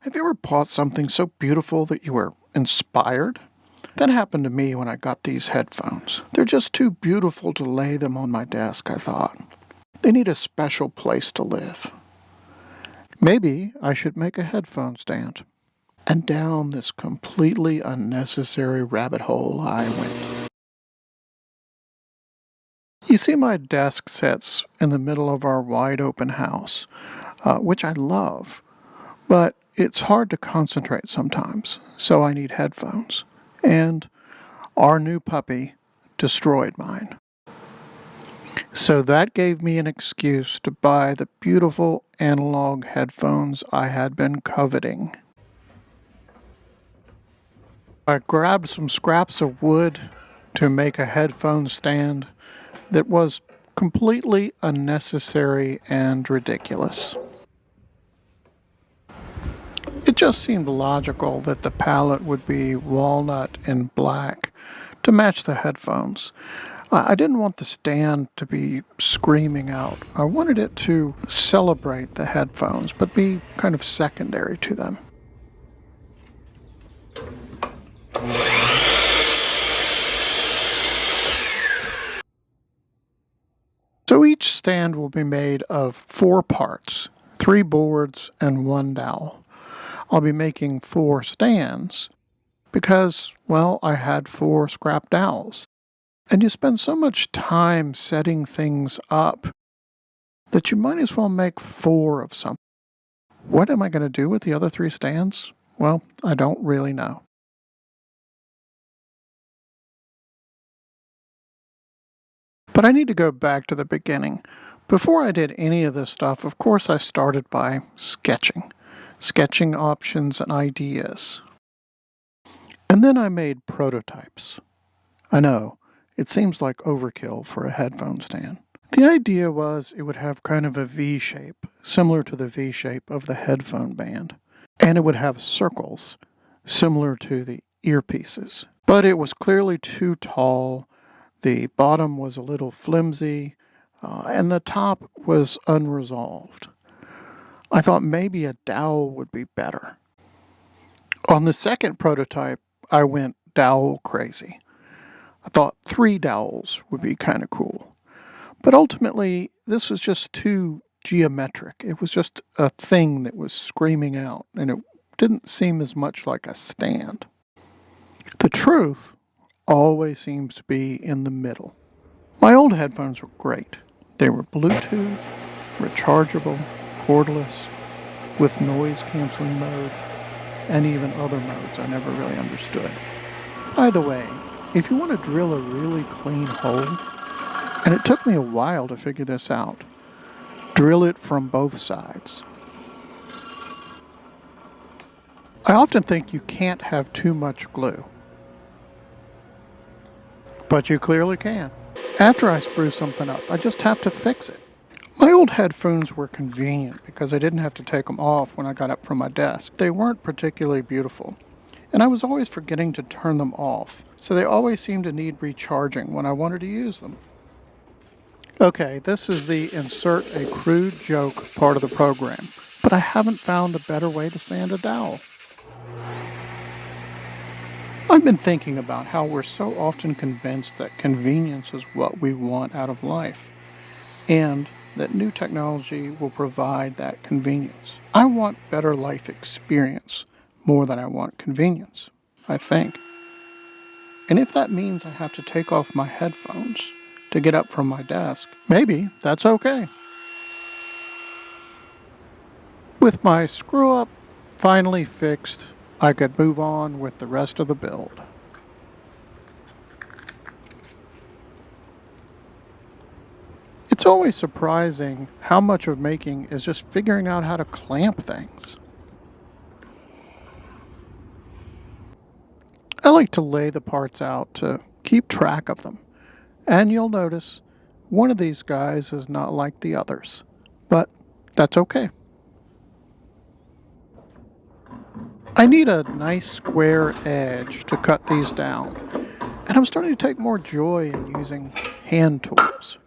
Have you ever bought something so beautiful that you were inspired? That happened to me when I got these headphones. They're just too beautiful to lay them on my desk, I thought. They need a special place to live. Maybe I should make a headphone stand. And down this completely unnecessary rabbit hole I went. You see, my desk sits in the middle of our wide open house, which I love, but it's hard to concentrate sometimes, so I need headphones. And our new puppy destroyed mine. So that gave me an excuse to buy the beautiful analog headphones I had been coveting. I grabbed some scraps of wood to make a headphone stand that was completely unnecessary and ridiculous. It just seemed logical that the palette would be walnut and black to match the headphones. I didn't want the stand to be screaming out. I wanted it to celebrate the headphones, but be kind of secondary to them. So each stand will be made of 4 parts, 3 boards and 1 dowel. I'll be making 4 stands because, well, I had 4 scrap dowels. And you spend so much time setting things up that you might as well make 4 of something. What am I going to do with the other 3 stands? Well, I don't really know. But I need to go back to the beginning. Before I did any of this stuff, of course, I started by sketching options and ideas. And then I made prototypes. I know, it seems like overkill for a headphone stand. The idea was it would have kind of a V shape, similar to the V shape of the headphone band. And it would have circles, similar to the earpieces. But it was clearly too tall. The bottom was a little flimsy, and the top was unresolved. I thought maybe a dowel would be better. On the second prototype, I went dowel crazy. I thought 3 dowels would be kind of cool. But ultimately, this was just too geometric. It was just a thing that was screaming out, and it didn't seem as much like a stand. The truth always seems to be in the middle. My old headphones were great. They were Bluetooth, rechargeable, cordless, with noise canceling mode, and even other modes I never really understood. By the way, if you want to drill a really clean hole, and it took me a while to figure this out, drill it from both sides. I often think you can't have too much glue, but you clearly can. After I screw something up, I just have to fix it. My old headphones were convenient because I didn't have to take them off when I got up from my desk. They weren't particularly beautiful, and I was always forgetting to turn them off, so they always seemed to need recharging when I wanted to use them. Okay, this is the insert a crude joke part of the program, but I haven't found a better way to sand a dowel. I've been thinking about how we're so often convinced that convenience is what we want out of life, and that new technology will provide that convenience. I want better life experience more than I want convenience, I think. And if that means I have to take off my headphones to get up from my desk, maybe that's okay. With my screw-up finally fixed, I could move on with the rest of the build. It's always surprising how much of making is just figuring out how to clamp things. I like to lay the parts out to keep track of them. And you'll notice one of these guys is not like the others, but that's okay. I need a nice square edge to cut these down, and I'm starting to take more joy in using hand tools.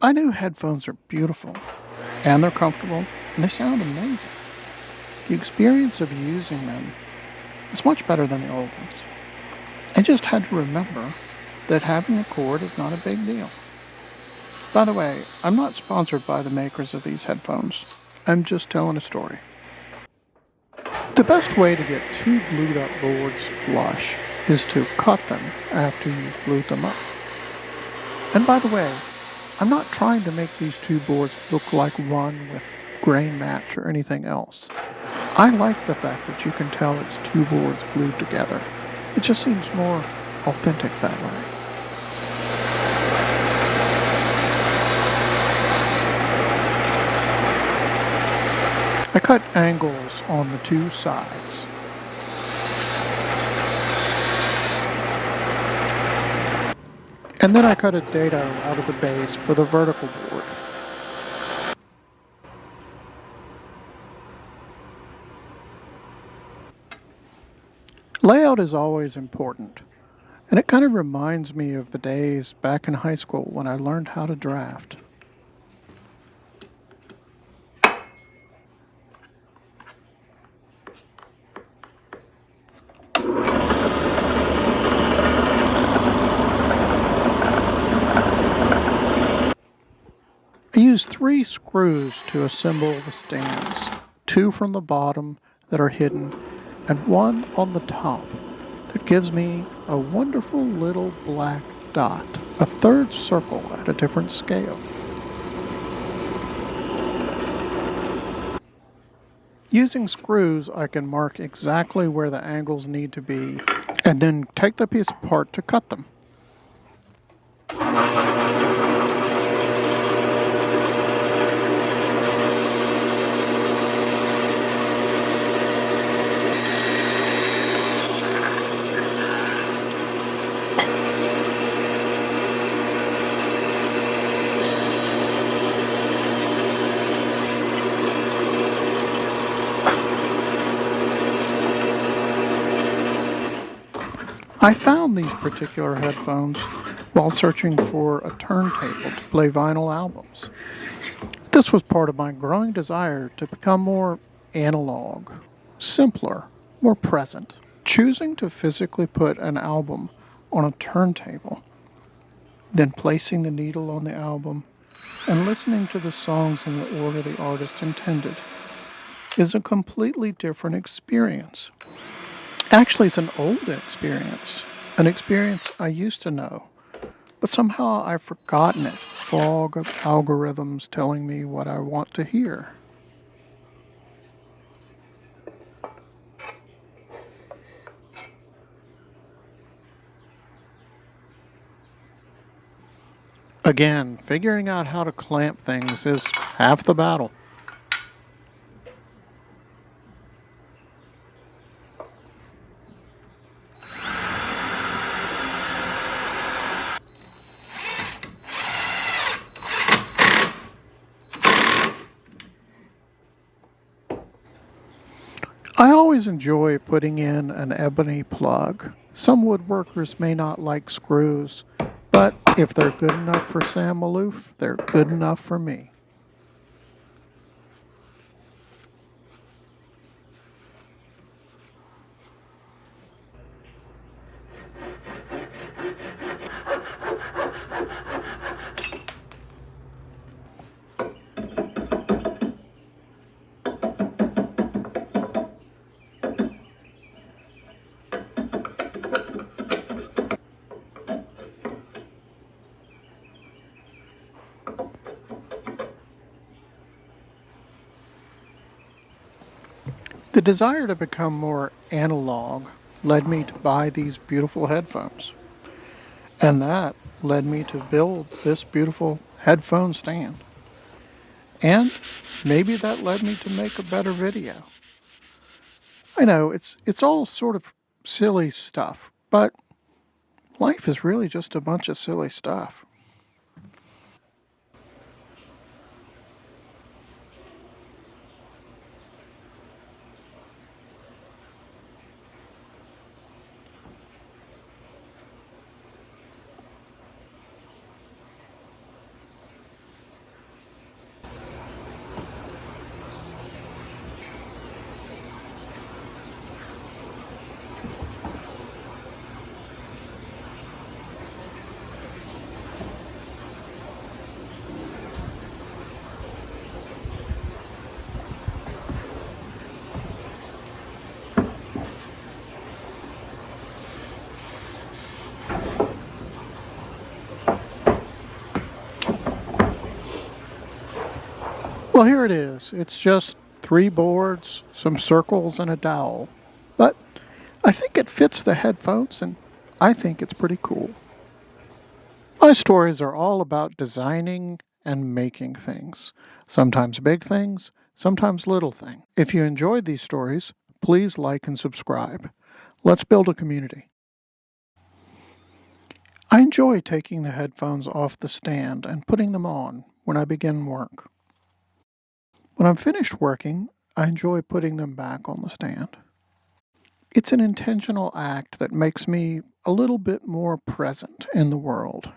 I knew headphones are beautiful, and they're comfortable, and they sound amazing. The experience of using them is much better than the old ones. I just had to remember that having a cord is not a big deal. By the way, I'm not sponsored by the makers of these headphones. I'm just telling a story. The best way to get two glued up boards flush is to cut them after you've glued them up. And by the way, I'm not trying to make these two boards look like one with grain match or anything else. I like the fact that you can tell it's two boards glued together. It just seems more authentic that way. I cut angles on the two sides. And then I cut a dado out of the base for the vertical board. Layout is always important, and it kind of reminds me of the days back in high school when I learned how to draft. I used 3 screws to assemble the stands, 2 from the bottom that are hidden, and 1 on the top that gives me a wonderful little black dot, a third circle at a different scale. Using screws, I can mark exactly where the angles need to be, and then take the piece apart to cut them. I found these particular headphones while searching for a turntable to play vinyl albums. This was part of my growing desire to become more analog, simpler, more present. Choosing to physically put an album on a turntable, then placing the needle on the album and listening to the songs in the order the artist intended is a completely different experience. Actually, it's an old experience, an experience I used to know, but somehow I've forgotten it. Fog of algorithms telling me what I want to hear. Again, figuring out how to clamp things is half the battle. I always enjoy putting in an ebony plug. Some woodworkers may not like screws, but if they're good enough for Sam Maloof, they're good enough for me. The desire to become more analog led me to buy these beautiful headphones. And that led me to build this beautiful headphone stand. And maybe that led me to make a better video. I know it's all sort of silly stuff, but life is really just a bunch of silly stuff. Well, here it is. It's just three boards, some circles, and a dowel. But I think it fits the headphones, and I think it's pretty cool. My stories are all about designing and making things, sometimes big things, sometimes little things. If you enjoyed these stories, please like and subscribe. Let's build a community. I enjoy taking the headphones off the stand and putting them on when I begin work. When I'm finished working, I enjoy putting them back on the stand. It's an intentional act that makes me a little bit more present in the world.